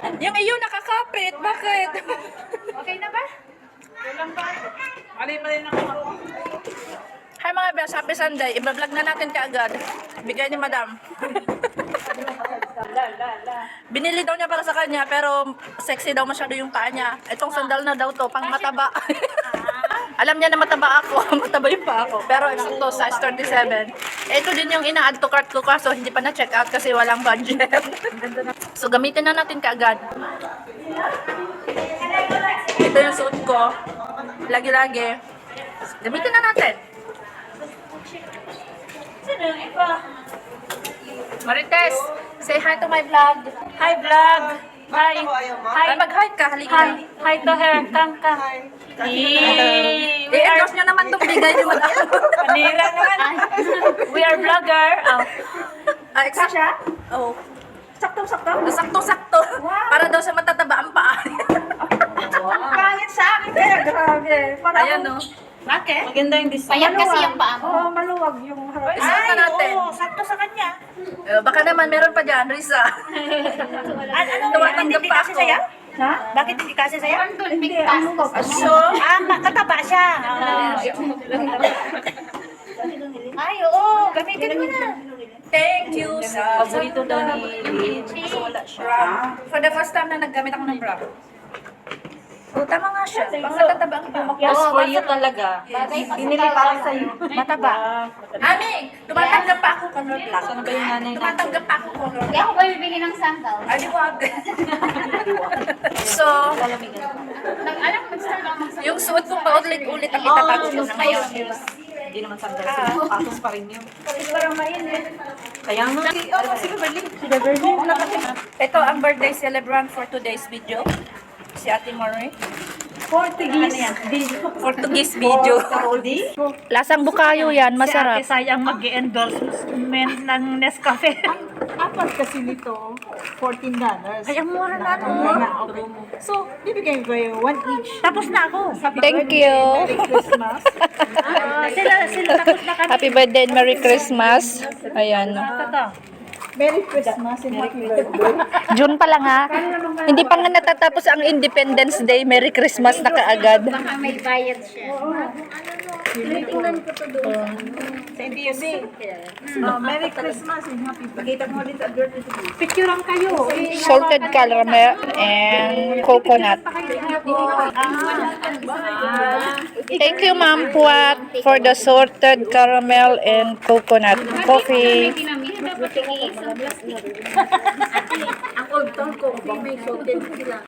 Yung iyo nakakapit. Bakit? Okay na ba? Kailan ba? Mali na ako. Hi mga bes, happy Sunday. Iba-vlog na natin kaagad. Bigay ni madam. Binili daw niya para sa kanya, pero sexy daw masyado yung paa niya. Itong sandal na daw to, pang mataba. Alam niya na mataba ako. Mataba yung paa ako. Pero ito, size 37. Ito din yung ina-add to cart ko, kaso hindi pa na-check out kasi walang budget. So gamitin na natin kaagad. Ito yung suot ko. Lagi-lagi. Gamitin na natin. Sino yung iba? Marites, say hi to my vlog. Hi, vlog. Hi. Hi, mag-hi ka. Halika. Hi. Hi to her. Come. I-endorse nyo naman itong bigay ni madam. Panira naman. We are vlogger. Oh. Exact. Oh. Sakto-sakto. Para daw sa matataba ang paa. Pangit sa akin kaya grabe. Ayan no. Bakit? Maganda yung design. Payat kasi yung paa mo. Oo, maluwag yung harap. Isuot na natin. Oo, sakto sa kanya. Baka naman meron pa dyan, Risa. Bakit hindi kasi sa'yo? Ha? Bakit hindi kasi sa'yo? Hindi, ano ba? So, Kataba siya. Ay, oo. Gamitin mo na. thank you sa Paborito daw ni bra. For the first time na naggamit ako ng bra. Oh, tama nga siya. Pang natataba ang paa. Yes, for you talaga. Binili para sa'yo. Mataba. Ami, tumatanggap pa ako color black. Saan ba yung nanay natin? Tumatanggap pa ako color Kaya black. ako ba bibili ng sandals? Aliwag. So, Alam ko, mag-start ako mag-sandals. yung suot ko pa ulit-ulit ang itatapos ko na ngayon. Hindi naman sandals. Patos pa rin yun. Parang mainit. Kaya nga. Ito ang birthday celebrant for today's video. Si Ate Marie. Portuguese video. Lasang bukayo yan, masarap. Si Ate sayang mag-endorsement ng Nescafe. Apat kasi nito, $14. Ay, ang mura na So, bibigyan ko yung one each. Tapos na ako. Thank you. Merry Christmas. Sila tapos na kami. Happy birthday and Merry Christmas. Ayan. Ito. Merry Christmas and happy birthday. June pa lang ha. Hindi pa nga natatapos ang Independence Day. Merry Christmas na kaagad. Baka may bayad siya. Tingnan ko to doon. Sa NTUC. Merry Christmas and happy birthday. Pakita mo ulit sa birthday. Picturean kayo. Salted caramel and coconut. Thank you, Ma'am Puat, for the salted caramel and coconut coffee. Pinamit. Ang old town coffee may salted sila.